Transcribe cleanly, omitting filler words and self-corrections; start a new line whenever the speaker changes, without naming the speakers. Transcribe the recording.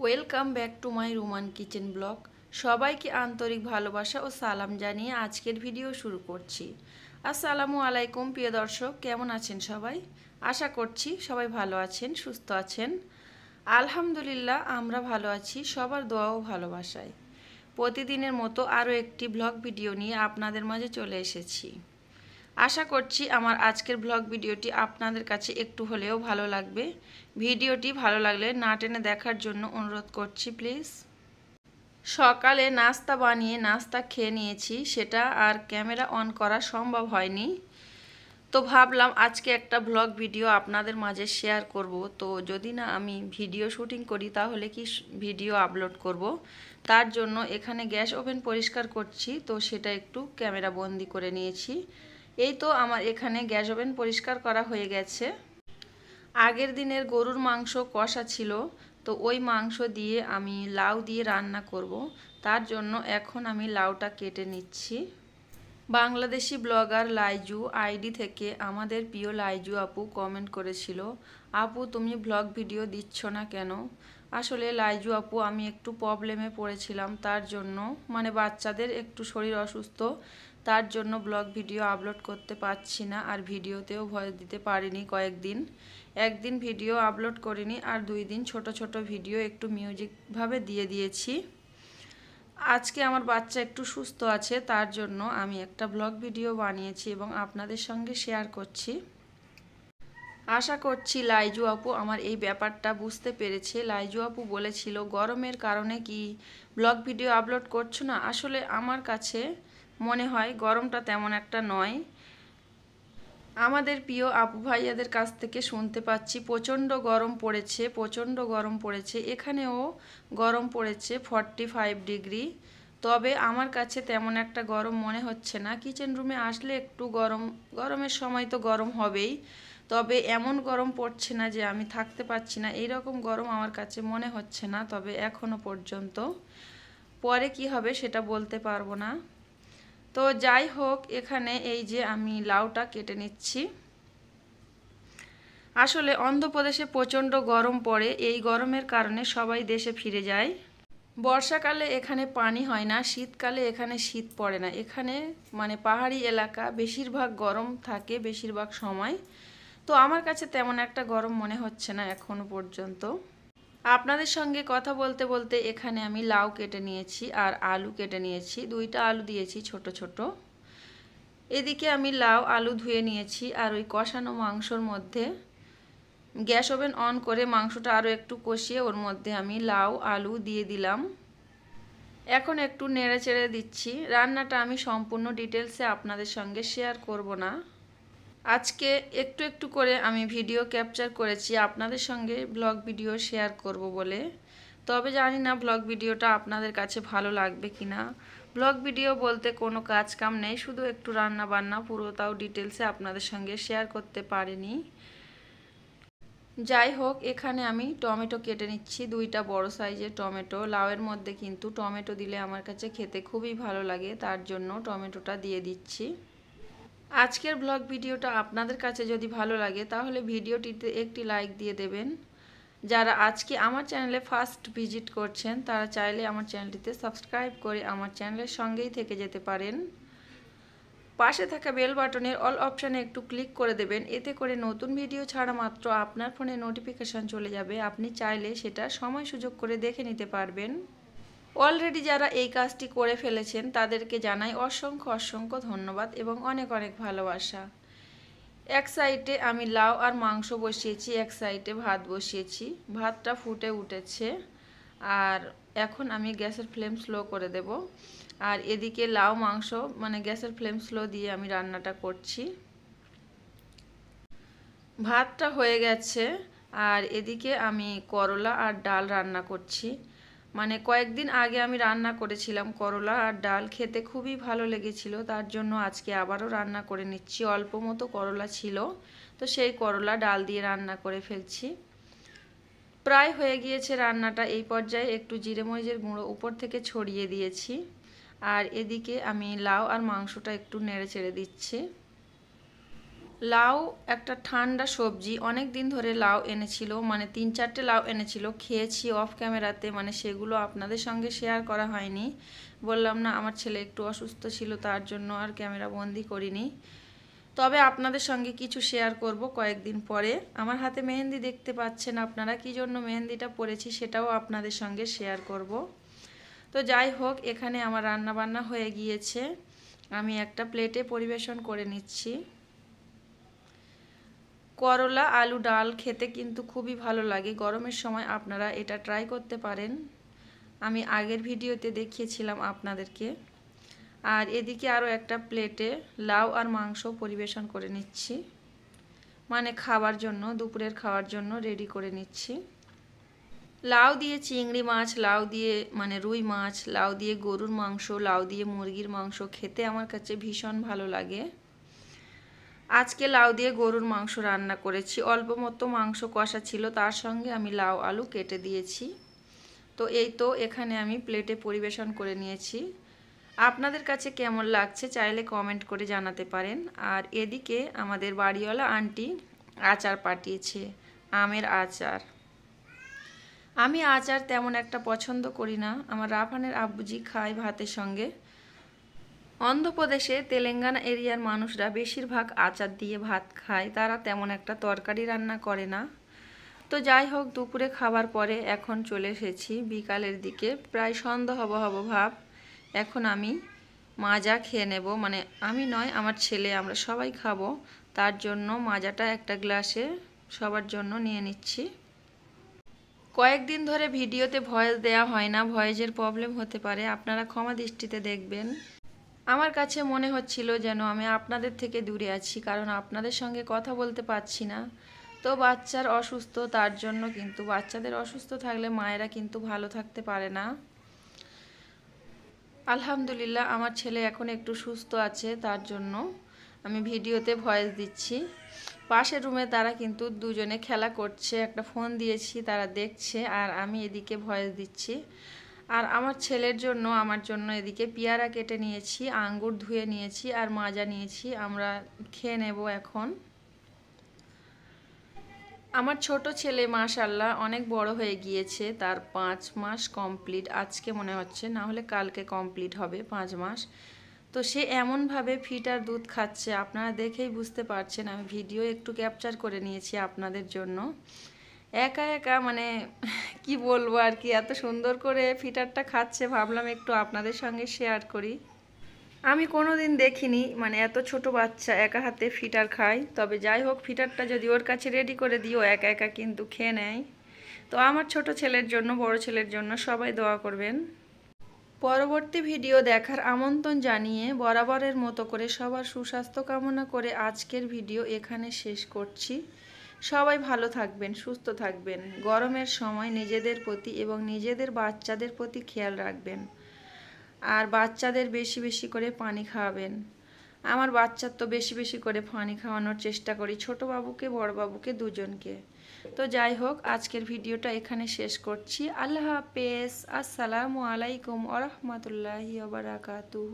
Welcome back to my Roman kitchen blog. সবাইকে আন্তরিক ভালোবাসা ও সালাম জানিয়ে আজকের ভিডিও শুরু করছি। আসসালামু আলাইকুম প্রিয় দর্শক, কেমন আছেন সবাই? আশা করছি সবাই ভালো আছেন, সুস্থ আছেন। আলহামদুলিল্লাহ আমরা ভালো আছি, সবার দোয়া ও ভালোবাসায়। প্রতিদিনের মতো আরও একটি ব্লগ ভিডিও নিয়ে আপনাদের মাঝে চলে এসেছি। আশা করছি আমার আজকের ব্লগ ভিডিওটি আপনাদের কাছে একটু হলেও ভালো লাগবে। ভিডিওটি ভালো লাগলে না টেনে দেখার জন্য অনুরোধ করছি প্লিজ। সকালে নাস্তা বানিয়ে নাস্তা খেয়ে নিয়েছি, সেটা আর ক্যামেরা অন করা সম্ভব হয়নি। তো ভাবলাম আজকে একটা ব্লগ ভিডিও আপনাদের মাঝে শেয়ার করব। তো যদি না আমি ভিডিও শুটিং করি তাহলে কি ভিডিও আপলোড করব? তার জন্য এখানে গ্যাস ওভেন পরিষ্কার করছি, তো সেটা একটু ক্যামেরা বন্দি করে নিয়েছি। এই তো আমার এখানে গ্যাস ওভেন পরিষ্কার করা হয়ে গেছে। আগের দিনের গরুর মাংস কষা ছিল, তো ওই মাংস দিয়ে আমি লাউ দিয়ে রান্না করব। তার জন্য এখন আমি লাউটা কেটে নিচ্ছি। বাংলাদেশি ব্লগার লাইজু আইডি থেকে আমাদের প্রিয় লাইজু আপু কমেন্ট করেছিল, আপু তুমি ব্লগ ভিডিও দিচ্ছ না কেন? আসলে লাইজু আপু আমি একটু প্রবলেমে পড়েছিলাম, তার জন্য বাচ্চাদের একটু শরীর অসুস্থ, তার জন্য ব্লগ ভিডিও আপলোড করতে পারছি না, আর ভিডিওতেও ভয়েস দিতে পারিনি কয়েকদিন। একদিন ভিডিও আপলোড করিনি, আর 2 দিন ছোট ছোট ভিডিও একটু মিউজিকভাবে দিয়ে দিয়েছি। আজকে আমার বাচ্চা একটু সুস্থ আছে, তার জন্য আমি একটা ব্লগ ভিডিও বানিয়েছি এবং আপনাদের সঙ্গে শেয়ার করছি। আশা করছি লাইজু আপু আমার এই ব্যাপারটা বুঝতে পেরেছে। লাইজু আপু বলেছিল গরমের কারণে কি ব্লগ ভিডিও আপলোড করছো না? আসলে আমার কাছে মনে হয় গরমটা তেমন একটা নয়। আমাদের প্রিয় আপু ভাইয়াদের কাছ থেকে শুনতে পাচ্ছি প্রচণ্ড গরম পড়েছে, প্রচণ্ড গরম পড়েছে। এখানেও গরম পড়েছে 45 ডিগ্রি। তবে আমার কাছে তেমন একটা গরম মনে হচ্ছে না। কিচেন রুমে আসলে একটু গরমের সময় তো গরম হবেই, তবে এমন গরম পড়ছে না যে আমি থাকতে পারছি না, এইরকম গরম আমার কাছে মনে হচ্ছে না। তবে এখনো পর্যন্ত, পরে কি হবে সেটা বলতে পারবো না। তো যাই হোক, এখানে এই যে আমি লাউটা কেটে নিচ্ছি। আসলে অন্ধ্রপ্রদেশে প্রচণ্ড গরম পড়ে, এই গরমের কারণে সবাই দেশে ফিরে যায়। বর্ষাকালে এখানে পানি হয় না, শীতকালে এখানে শীত পড়ে না। এখানে পাহাড়ি এলাকা, বেশিরভাগ গরম থাকে বেশিরভাগ সময়। তো আমার কাছে তেমন একটা গরম মনে হচ্ছে না এখনো পর্যন্ত। আপনাদের সঙ্গে কথা বলতে বলতে এখানে আমি লাউ কেটে নিয়েছি আর আলু কেটে নিয়েছি, 2টা আলু দিয়েছি ছোট ছোট। এদিকে আমি লাউ আলু ধুয়ে নিয়েছি, আর ওই কষানো মাংসর মধ্যে গ্যাস ওভেন অন করে মাংসটা আরও একটু কষিয়ে ওর মধ্যে আমি লাউ আলু দিয়ে দিলাম। এখন একটু নেড়ে চেড়ে দিচ্ছি। রান্নাটা আমি সম্পূর্ণ ডিটেলসে আপনাদের সঙ্গে শেয়ার করব না। আজকে একটু একটু করে আমি ভিডিও ক্যাপচার করেছি আপনাদের সঙ্গে ব্লগ ভিডিও শেয়ার করব বলে। তবে জানি না ব্লগ ভিডিওটা আপনাদের কাছে ভালো লাগবে কি না। ব্লগ ভিডিও বলতে কোনো কাজ কাম নেই, শুধু একটু রান্না বান্না, পুরোটাও ডিটেলসে আপনাদের সঙ্গে শেয়ার করতে পারিনি। যাই হোক, এখানে আমি টমেটো কেটে নিচ্ছি, 2টা বড় সাইজের টমেটো। লাউয়ের মধ্যে কিন্তু টমেটো দিলে আমার কাছে খেতে খুবই ভালো লাগে, তার জন্য টমেটোটা দিয়ে দিচ্ছি। আজকের ব্লগ ভিডিওটা আপনাদের কাছে যদি ভালো লাগে তাহলে ভিডিওটিতে একটি লাইক দিয়ে দেবেন। যারা আজকে আমার চ্যানেলে ফার্স্ট ভিজিট করছেন তারা চাইলে আমার চ্যানেলটিতে সাবস্ক্রাইব করে আমার চ্যানেলের সঙ্গেই থেকে যেতে পারেন। পাশে থাকা বেল বাটনের অল অপশানে একটু ক্লিক করে দেবেন, এতে করে নতুন ভিডিও ছাড়া মাত্র আপনার ফোনে নোটিফিকেশান চলে যাবে। আপনি চাইলে সেটা সময় সুযোগ করে দেখে নিতে পারবেন। অলরেডি যারা এই কাজটি করে ফেলেছেন তাদেরকে জানাই অসংখ্য অসংখ্য ধন্যবাদ এবং অনেক অনেক ভালোবাসা। এক সাইডে আমি লাউ আর মাংস বসিয়েছি, এক সাইডে ভাত বসিয়েছি। ভাতটা ফুটে উঠেছে, আর এখন আমি গ্যাসের ফ্লেম স্লো করে দেব। আর এদিকে লাউ মাংস গ্যাসের ফ্লেম স্লো দিয়ে আমি রান্নাটা করছি। ভাতটা হয়ে গেছে, আর এদিকে আমি করলা আর ডাল রান্না করছি। কয়েকদিন আগে আমি রান্না করেছিলাম করলা আর ডাল, খেতে খুবই ভালো লেগেছিল, তার জন্য আজকে আবারও রান্না করে নিচ্ছি। অল্প মতো করলা ছিল, তো সেই করলা ডাল দিয়ে রান্না করে ফেলছি। প্রায় হয়ে গিয়েছে রান্নাটা। এই পর্যায়ে একটু জিরে মরিচের গুঁড়ো উপর থেকে ছড়িয়ে দিয়েছি, আর এদিকে আমি লাউ আর মাংসটা একটু নেড়ে চেড়ে দিচ্ছি। লাউ একটা ঠান্ডা সবজি, অনেক দিন ধরে লাউ এনেছিল, মানে 3-4টে লাউ এনেছিল, খেয়েছি অফ ক্যামেরাতে, মানে সেগুলো আপনাদের সঙ্গে শেয়ার করা হয়নি। বললাম না আমার ছেলে একটু অসুস্থ ছিল, তার জন্য আর ক্যামেরা বন্দি করিনি। তবে আপনাদের সঙ্গে কিছু শেয়ার করব কয়েকদিন পরে। আমার হাতে মেহেন্দি দেখতে পাচ্ছেন আপনারা, কী জন্য মেহেন্দিটা পরেছি সেটাও আপনাদের সঙ্গে শেয়ার করব। তো যাই হোক, এখানে আমার রান্না বান্না হয়ে গিয়েছে, আমি একটা প্লেটে পরিবেশন করে নিচ্ছি। করলা আলু ডাল খেতে কিন্তু খুবই ভালো লাগে, গরমের সময় আপনারা এটা ট্রাই করতে পারেন। আমি আগের ভিডিওতে দেখিয়েছিলাম আপনাদেরকে। আর এদিকে আরও একটা প্লেটে লাউ আর মাংস পরিবেশন করে নিচ্ছি, মানে খাবার জন্য, দুপুরের খাওয়ার জন্য রেডি করে নিচ্ছি। লাউ দিয়ে চিংড়ি মাছ, লাউ দিয়ে মানে রুই মাছ, লাউ দিয়ে গরুর মাংস, লাউ দিয়ে মুরগির মাংস খেতে আমার কাছে ভীষণ ভালো লাগে। আজকে লাউ দিয়ে গরুর মাংস রান্না করেছি, অল্প মতো মাংস কষা ছিল, তার সঙ্গে আমি লাউ আলু কেটে দিয়েছি। তো এই তো এখানে আমি প্লেটে পরিবেশন করে নিয়েছি। আপনাদের কাছে কেমন লাগছে চাইলে কমেন্ট করে জানাতে পারেন। আর এদিকে আমাদের বাড়িওয়ালা আন্টি আচার পাঠিয়েছে, আমের আচার। আমি আচার তেমন একটা পছন্দ করি না, আমার রাফানের আব্বুজি খায় ভাতের সঙ্গে। অন্ধ্রপ্রদেশে তেলেঙ্গানা এরিয়ার মানুষরা বেশিরভাগ আচার দিয়ে ভাত খায়, তারা তেমন একটা তরকারি রান্না করে না। তো যাই হোক, দুপুরে খাবার পরে এখন চলে এসেছি বিকালের দিকে, প্রায় সন্ধ্যা হব হব ভাব। এখন আমি মাজা খেয়ে নেব, মানে আমি নয় আমার ছেলে, আমরা সবাই খাবো, তার জন্য মাজাটা একটা গ্লাসে সবার জন্য নিয়ে নিচ্ছি। কয়েকদিন ধরে ভিডিওতে ভয়েস দেয়া হয় না, ভয়েসের প্রবলেম হতে পারে, আপনারা ক্ষমা দৃষ্টিতে দেখবেন। আমার কাছে মনে হচ্ছিল যেন আমি আপনাদের থেকে দূরে আছি, কারণ আপনাদের সঙ্গে কথা বলতে পারছি না। তো বাচ্চার অসুস্থ, তার জন্য কিন্তু বাচ্চাদের অসুস্থ থাকলে মায়েরা কিন্তু ভালো থাকতে পারে না। আলহামদুলিল্লাহ আমার ছেলে এখন একটু সুস্থ আছে, তার জন্য আমি ভিডিওতে ভয়েস দিচ্ছি। পাশের রুমে তারা কিন্তু দুজনে খেলা করছে, একটা ফোন দিয়েছি তারা দেখছে, আর আমি এদিকে ভয়েস দিচ্ছি। আর আমার ছেলের জন্য আমার জন্য এদিকে পেয়ারা কেটে নিয়েছি, আঙ্গুর ধুয়ে নিয়েছি, আর মাজা নিয়েছি, আমরা খেয়ে নেব এখন। আমার ছোট ছেলে মাশাআল্লাহ অনেক বড় হয়ে গিয়েছে, তার 5 মাস কমপ্লিট, আজকে মনে হচ্ছে, না হলে কালকে কমপ্লিট হবে 5 মাস। তো সে এমনভাবে ফিটার দুধ খাচ্ছে, আপনারা দেখেই বুঝতে পারছেন। আমি ভিডিও একটু ক্যাপচার করে নিয়েছি আপনাদের জন্য। একা একা মানে কি বলবো আর কি, এত সুন্দর করে ফিটারটা খাচ্ছে, ভাবলাম একটু আপনাদের সঙ্গে শেয়ার করি। আমি কোনোদিন দেখিনি মানে এত ছোট বাচ্চা একা হাতে ফিটার খায়। তবে যাই হোক, ফিটারটা যদি ওর কাছে রেডি করে দিও একা একা কিন্তু খেয়ে নেয়। তো আমার ছোট ছেলের জন্য, বড় ছেলের জন্য সবাই দোয়া করবেন। পরবর্তী ভিডিও দেখার আমন্ত্রণ জানিয়ে বরাবরের মতো করে সবার সুস্বাস্থ্য কামনা করে আজকের ভিডিও এখানে শেষ করছি। সবাই ভালো থাকবেন, সুস্থ থাকবেন। গরমের সময় নিজেদের প্রতি এবং নিজেদের বাচ্চাদের প্রতি খেয়াল রাখবেন। আর বাচ্চাদের বেশি বেশি করে পানি খাওয়াবেন। আমার বাচ্চার তো বেশি বেশি করে পানি খাওয়ানোর চেষ্টা করি, ছোট বাবুকে বড় বাবুকে দুজনকে। তো যাই হোক, আজকের ভিডিওটা এখানে শেষ করছি। আল্লাহ হাফেজ, আসসালামু আলাইকুম ওয়া রাহমাতুল্লাহি ওয়া বারাকাতুহু।